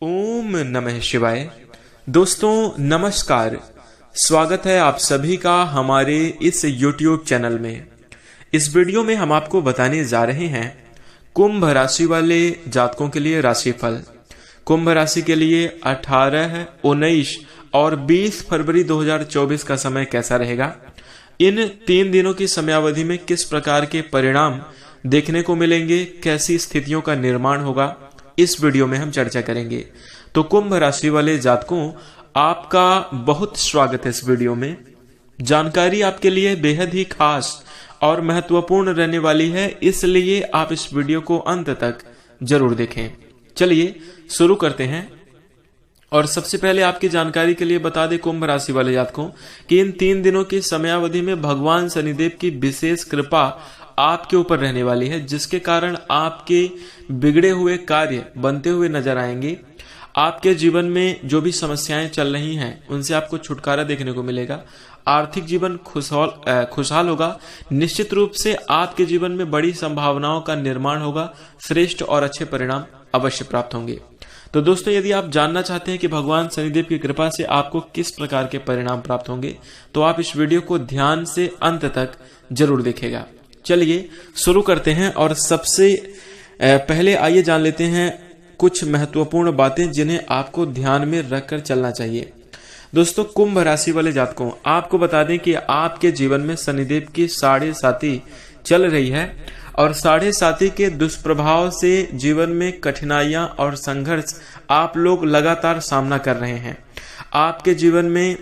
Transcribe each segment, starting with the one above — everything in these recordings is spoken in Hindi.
ओम नमः शिवाय। दोस्तों नमस्कार, स्वागत है आप सभी का हमारे इस YouTube चैनल में। इस वीडियो में हम आपको बताने जा रहे हैं कुंभ राशि वाले जातकों के लिए राशिफल। कुंभ राशि के लिए 18, 19 और 20 फरवरी 2024 का समय कैसा रहेगा, इन 3 दिनों की समयावधि में किस प्रकार के परिणाम देखने को मिलेंगे, कैसी स्थितियों का निर्माण होगा, इस वीडियो में हम चर्चा करेंगे। तो कुंभ राशि वाले जातकों, आपका बहुत स्वागत है इस वीडियो में। जानकारी आपके लिए बेहद ही खास और महत्वपूर्ण रहने वाली है, इसलिए आप इस वीडियो को अंत तक जरूर देखें। चलिए शुरू करते हैं। और सबसे पहले आपकी जानकारी के लिए बता दें कुंभ राशि वाले जातकों कि इन 3 दिनों की समयावधि में भगवान शनिदेव की विशेष कृपा आपके ऊपर रहने वाली है, जिसके कारण आपके बिगड़े हुए कार्य बनते हुए नजर आएंगे। आपके जीवन में जो भी समस्याएं चल रही हैं उनसे आपको छुटकारा देखने को मिलेगा। आर्थिक जीवन खुशहाल होगा। निश्चित रूप से आपके जीवन में बड़ी संभावनाओं का निर्माण होगा। श्रेष्ठ और अच्छे परिणाम अवश्य प्राप्त होंगे। तो दोस्तों, यदि आप जानना चाहते हैं कि भगवान शनिदेव की कृपा से आपको किस प्रकार के परिणाम प्राप्त होंगे, तो आप इस वीडियो को ध्यान से अंत तक जरूर देखेगा। चलिए शुरू करते हैं। और सबसे पहले आइए जान लेते हैं कुछ महत्वपूर्ण बातें जिन्हें आपको ध्यान में रखकर चलना चाहिए। दोस्तों, कुंभ राशि वाले जातकों, आपको बता दें कि आपके जीवन में शनिदेव की 7.5 चल रही है और 7.5 के दुष्प्रभाव से जीवन में कठिनाइयां और संघर्ष आप लोग लगातार सामना कर रहे हैं। आपके जीवन में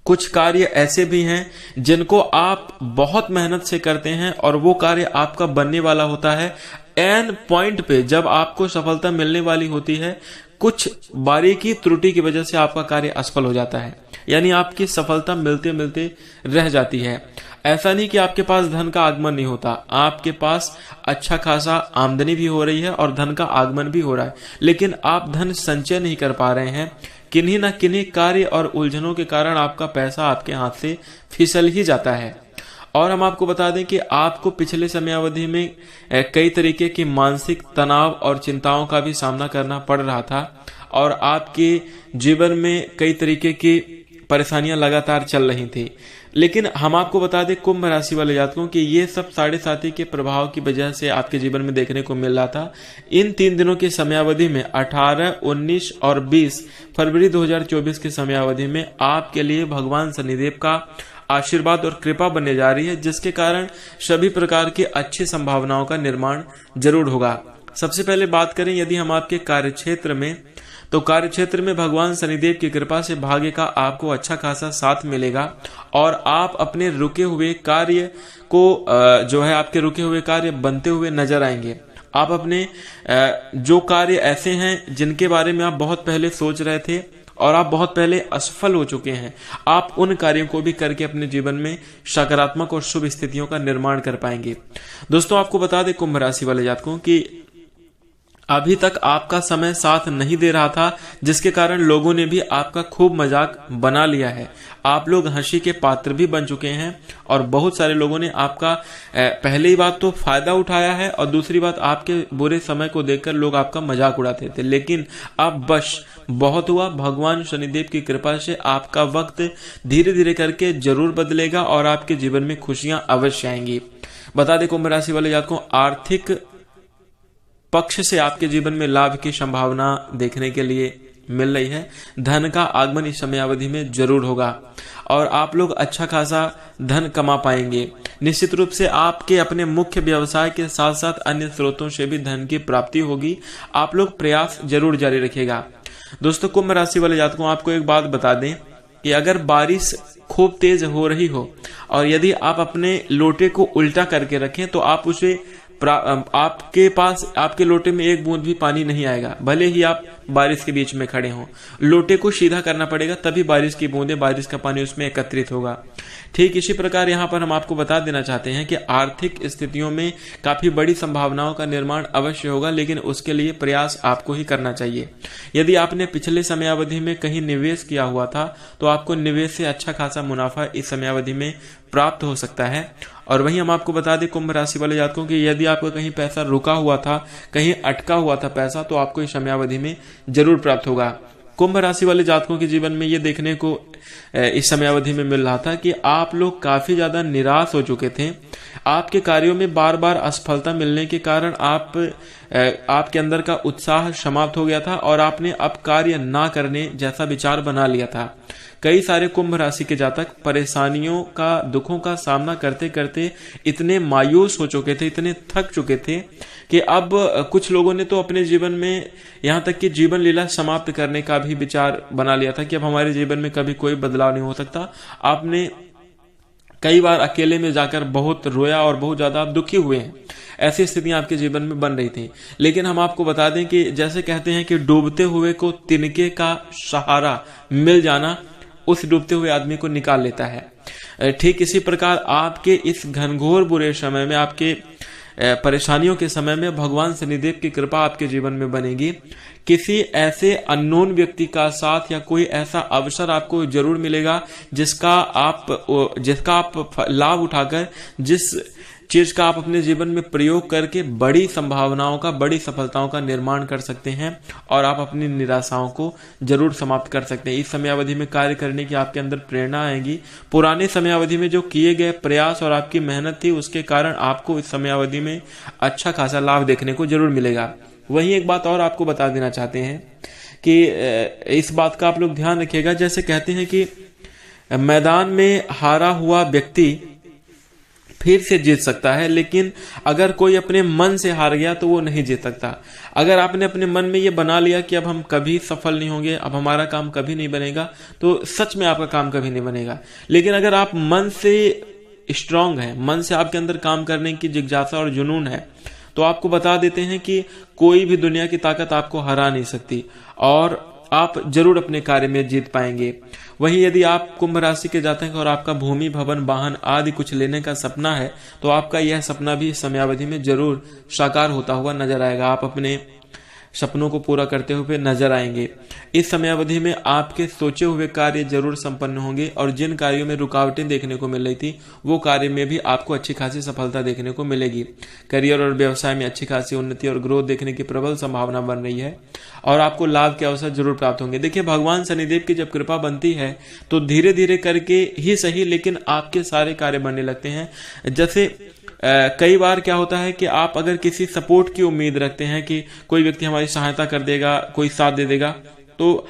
कुछ कार्य ऐसे भी हैं जिनको आप बहुत मेहनत से करते हैं और वो कार्य आपका बनने वाला होता है। एन पॉइंट पे जब आपको सफलता मिलने वाली होती है, कुछ बारीकी त्रुटि की वजह से आपका कार्य असफल हो जाता है, यानी आपकी सफलता मिलते मिलते रह जाती है। ऐसा नहीं कि आपके पास धन का आगमन नहीं होता, आपके पास अच्छा खासा आमदनी भी हो रही है और धन का आगमन भी हो रहा है, लेकिन आप धन संचय नहीं कर पा रहे हैं। किन्हीं न किन्हीं कार्य और उलझनों के कारण आपका पैसा आपके हाथ से फिसल ही जाता है। और हम आपको बता दें कि आपको पिछले समयावधि में कई तरीके की मानसिक तनाव और चिंताओं का भी सामना करना पड़ रहा था और आपके जीवन में कई तरीके की परेशानियां लगातार चल रही थी। लेकिन हम आपको बता दें कुंभ राशि वाले जातकों कि ये सब 7.5 के प्रभाव की वजह से आपके जीवन में देखने को मिल रहा था। इन 3 दिनों की समयावधि में 18, 19 और 20 फरवरी 2024 की समयावधि में आपके लिए भगवान शनिदेव का आशीर्वाद और कृपा बनने जा रही है, जिसके कारण सभी प्रकार की अच्छी संभावनाओं का निर्माण जरूर होगा। सबसे पहले बात करें यदि हम आपके कार्यक्षेत्र में, तो कार्यक्षेत्र में भगवान शनिदेव की कृपा से भाग्य का आपको अच्छा खासा साथ मिलेगा और आप अपने रुके हुए कार्य को आपके रुके हुए कार्य बनते हुए नजर आएंगे। आप अपने जो कार्य ऐसे हैं जिनके बारे में आप बहुत पहले सोच रहे थे और आप बहुत पहले असफल हो चुके हैं, आप उन कार्यों को भी करके अपने जीवन में सकारात्मक और शुभ स्थितियों का निर्माण कर पाएंगे। दोस्तों, आपको बता दें कुंभ राशि वाले जातकों कि अभी तक आपका समय साथ नहीं दे रहा था, जिसके कारण लोगों ने भी आपका खूब मजाक बना लिया है। आप लोग हंसी के पात्र भी बन चुके हैं और बहुत सारे लोगों ने आपका पहली बात तो फायदा उठाया है और दूसरी बात आपके बुरे समय को देखकर लोग आपका मजाक उड़ाते थे। लेकिन अब बस बहुत हुआ। भगवान शनिदेव की कृपा से आपका वक्त धीरे धीरे करके जरूर बदलेगा और आपके जीवन में खुशियां अवश्य आएंगी। बता दें कुंभ राशि वाले जातकों, आर्थिक पक्ष से आपके जीवन में लाभ की संभावना देखने के लिए मिल रही है। धन का आगमन इस समयावधि में जरूर होगा और आप लोग अच्छा खासा धन कमा पाएंगे। निश्चित रूप से आपके अपने मुख्य व्यवसाय के साथ साथ अन्य स्रोतों से भी धन की प्राप्ति होगी। आप लोग प्रयास जरूर जारी रखिएगा। दोस्तों, कुंभ राशि वाले जातकों, आपको एक बात बता दें कि अगर बारिश खूब तेज हो रही हो और यदि आप अपने लोटे को उल्टा करके रखें तो आप उसे आपके पास आपके लोटे में एक बूंद भी पानी नहीं आएगा, भले ही आप बारिश के बीच में खड़े हों। लोटे को सीधा करना पड़ेगा, तभी बारिश की बूंदें, बारिश का पानी उसमें एकत्रित होगा। ठीक इसी प्रकार यहाँ पर हम आपको बता देना चाहते हैं कि आर्थिक स्थितियों में काफी बड़ी संभावनाओं का निर्माण अवश्य होगा, लेकिन उसके लिए प्रयास आपको ही करना चाहिए। यदि आपने पिछले समयावधि में कहीं निवेश किया हुआ था तो आपको निवेश से अच्छा खासा मुनाफा इस समयावधि में प्राप्त हो सकता है। और वहीं हम आपको बता दें कुंभ राशि वाले जातकों की यदि आपका कहीं पैसा रुका हुआ था, कहीं अटका हुआ था पैसा, तो आपको इस समयावधि में जरूर प्राप्त होगा। कुंभ राशि वाले जातकों के जीवन में ये देखने को इस समयावधि में मिल रहा था कि आप लोग काफी ज्यादा निराश हो चुके थे। आपके कार्यों में बार बार असफलता मिलने के कारण आपके अंदर का उत्साह समाप्त हो गया था और आपने अब कार्य ना करने जैसा विचार बना लिया था। कई सारे कुंभ राशि के जातक परेशानियों का, दुखों का सामना करते करते इतने मायूस हो चुके थे, इतने थक चुके थे कि अब कुछ लोगों ने तो अपने जीवन में यहाँ तक कि जीवन लीला समाप्त करने का भी विचार बना लिया था कि अब हमारे जीवन में कभी कोई बदलाव नहीं हो सकता। आपने कई बार अकेले में जाकर बहुत रोया और बहुत ज्यादा आप दुखी हुए हैं। ऐसी स्थितियां आपके जीवन में बन रही थी। लेकिन हम आपको बता दें कि जैसे कहते हैं कि डूबते हुए को तिनके का सहारा मिल जाना उस डूबते हुए आदमी को निकाल लेता है। ठीक इसी प्रकार आपके इस घनघोर बुरे समय में, आपके परेशानियों के समय में भगवान शनिदेव की कृपा आपके जीवन में बनेगी। किसी ऐसे अननोन व्यक्ति का साथ या कोई ऐसा अवसर आपको जरूर मिलेगा जिसका आप लाभ उठाकर, जिस चीज का आप अपने जीवन में प्रयोग करके बड़ी संभावनाओं का, बड़ी सफलताओं का निर्माण कर सकते हैं और आप अपनी निराशाओं को जरूर समाप्त कर सकते हैं। इस समयावधि में कार्य करने की आपके अंदर प्रेरणा आएगी। पुराने समयावधि में जो किए गए प्रयास और आपकी मेहनत थी उसके कारण आपको इस समयावधि में अच्छा खासा लाभ देखने को जरूर मिलेगा। वहीं एक बात और आपको बता देना चाहते हैं कि इस बात का आप लोग ध्यान रखिएगा। जैसे कहते हैं कि मैदान में हारा हुआ व्यक्ति फिर से जीत सकता है, लेकिन अगर कोई अपने मन से हार गया तो वो नहीं जीत सकता। अगर आपने अपने मन में ये बना लिया कि अब हम कभी सफल नहीं होंगे, अब हमारा काम कभी नहीं बनेगा, तो सच में आपका काम कभी नहीं बनेगा। लेकिन अगर आप मन से स्ट्रांग है, मन से आपके अंदर काम करने की जिज्ञासा और जुनून है, तो आपको बता देते हैं कि कोई भी दुनिया की ताकत आपको हरा नहीं सकती और आप जरूर अपने कार्य में जीत पाएंगे। वहीं यदि आप कुंभ राशि के जातक हैं और आपका भूमि, भवन, वाहन आदि कुछ लेने का सपना है, तो आपका यह सपना भी समयावधि में जरूर साकार होता हुआ नजर आएगा। आप अपने सपनों को पूरा करते हुए नजर आएंगे। इस समयावधि में आपके सोचे हुए कार्य जरूर संपन्न होंगे और जिन कार्यों में रुकावटें देखने को मिल रही थी वो कार्य में भी आपको अच्छी खासी सफलता देखने को मिलेगी। करियर और व्यवसाय में अच्छी खासी उन्नति और ग्रोथ देखने की प्रबल संभावना बन रही है और आपको लाभ के अवसर जरूर प्राप्त होंगे। देखिए, भगवान शनिदेव की जब कृपा बनती है तो धीरे धीरे करके ही सही, लेकिन आपके सारे कार्य बनने लगते हैं। जैसे कई बार क्या होता है कि आप अगर किसी सपोर्ट की उम्मीद रखते हैं कि कोई व्यक्ति हमारी सहायता कर देगा, कोई साथ दे देगा, तो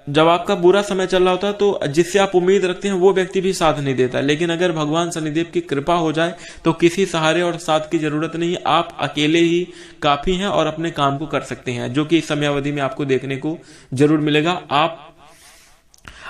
जब आपका बुरा समय चल रहा होता है तो जिससे आप उम्मीद रखते हैं वो व्यक्ति भी साथ नहीं देता। लेकिन अगर भगवान शनिदेव की कृपा हो जाए तो किसी सहारे और साथ की जरूरत नहीं, आप अकेले ही काफी हैं और अपने काम को कर सकते हैं, जो कि इस समयावधि में आपको देखने को जरूर मिलेगा। आप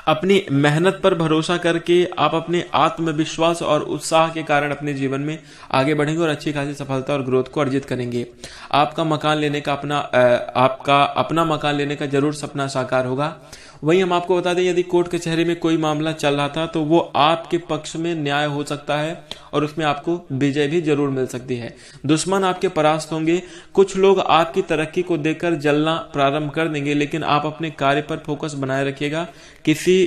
अपनी मेहनत पर भरोसा करके आप अपने आत्मविश्वास और उत्साह के कारण अपने जीवन में आगे बढ़ेंगे और अच्छी खासी सफलता और ग्रोथ को अर्जित करेंगे। आपका मकान लेने का अपना मकान लेने का जरूर सपना साकार होगा। वहीं हम आपको बता दें, यदि कोर्ट कचहरी में कोई मामला चल रहा था तो वो आपके पक्ष में न्याय हो सकता है और उसमें आपको विजय भी जरूर मिल सकती है। दुश्मन आपके परास्त होंगे। कुछ लोग आपकी तरक्की को देखकर जलना प्रारंभ कर देंगे, लेकिन आप अपने कार्य पर फोकस बनाए रखिएगा। किसी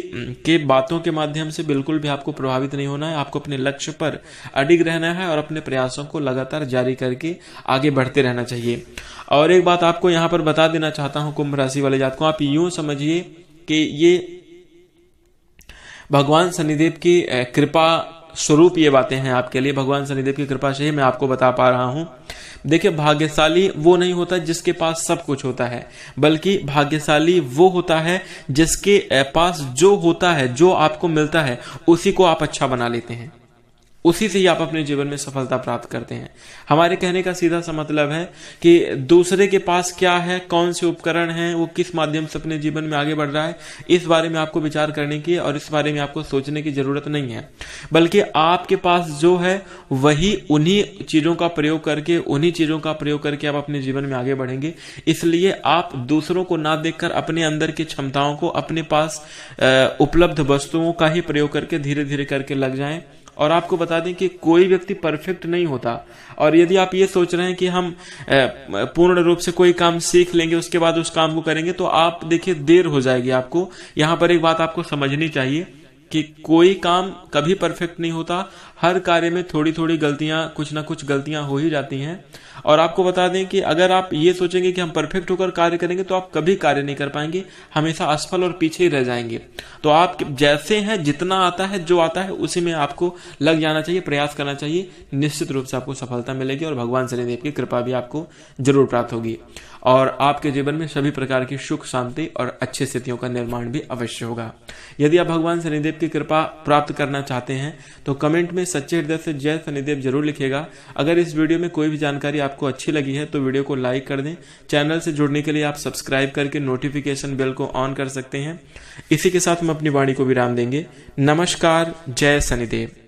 के बातों के माध्यम से बिल्कुल भी आपको प्रभावित नहीं होना है। आपको अपने लक्ष्य पर अडिग रहना है और अपने प्रयासों को लगातार जारी करके आगे बढ़ते रहना चाहिए। और एक बात आपको यहाँ पर बता देना चाहता हूँ, कुंभ राशि वाले जातकों, आप यूं समझिए कि ये भगवान शनिदेव की कृपा स्वरूप ये बातें हैं आपके लिए। भगवान शनिदेव की कृपा से ही मैं आपको बता पा रहा हूं। देखिए, भाग्यशाली वो नहीं होता जिसके पास सब कुछ होता है, बल्कि भाग्यशाली वो होता है जिसके पास जो होता है, जो आपको मिलता है, उसी को आप अच्छा बना लेते हैं, उसी से ही आप अपने जीवन में सफलता प्राप्त करते हैं। हमारे कहने का सीधा सा मतलब है कि दूसरे के पास क्या है, कौन से उपकरण हैं, वो किस माध्यम से अपने जीवन में आगे बढ़ रहा है, इस बारे में आपको विचार करने की और इस बारे में आपको सोचने की जरूरत नहीं है, बल्कि आपके पास जो है वही उन्हीं चीजों का प्रयोग करके आप अपने जीवन में आगे बढ़ेंगे। इसलिए आप दूसरों को ना देखकर अपने अंदर की क्षमताओं को, अपने पास उपलब्ध वस्तुओं का ही प्रयोग करके धीरे धीरे करके लग जाएं। और आपको बता दें कि कोई व्यक्ति परफेक्ट नहीं होता, और यदि आप ये सोच रहे हैं कि हम पूर्ण रूप से कोई काम सीख लेंगे उसके बाद उस काम को करेंगे, तो आप देखिए देर हो जाएगी आपको। यहाँ पर एक बात आपको समझनी चाहिए कि कोई काम कभी परफेक्ट नहीं होता, हर कार्य में थोड़ी थोड़ी गलतियां, कुछ ना कुछ गलतियां हो ही जाती हैं। और आपको बता दें कि अगर आप ये सोचेंगे कि हम परफेक्ट होकर कार्य करेंगे तो आप कभी कार्य नहीं कर पाएंगे, हमेशा असफल और पीछे ही रह जाएंगे। तो आप जैसे हैं, जितना आता है, जो आता है उसी में आपको लग जाना चाहिए, प्रयास करना चाहिए। निश्चित रूप से आपको सफलता मिलेगी और भगवान शनिदेव की कृपा भी आपको जरूर प्राप्त होगी और आपके जीवन में सभी प्रकार की सुख, शांति और अच्छी स्थितियों का निर्माण भी अवश्य होगा। यदि आप भगवान शनिदेव की कृपा प्राप्त करना चाहते हैं तो कमेंट में सच्चे हृदय से जय शनिदेव जरूर लिखिएगा। अगर इस वीडियो में कोई भी जानकारी आपको अच्छी लगी है तो वीडियो को लाइक कर दें। चैनल से जुड़ने के लिए आप सब्सक्राइब करके नोटिफिकेशन बेल को ऑन कर सकते हैं। इसी के साथ हम अपनी वाणी को विराम देंगे। नमस्कार, जय शनिदेव।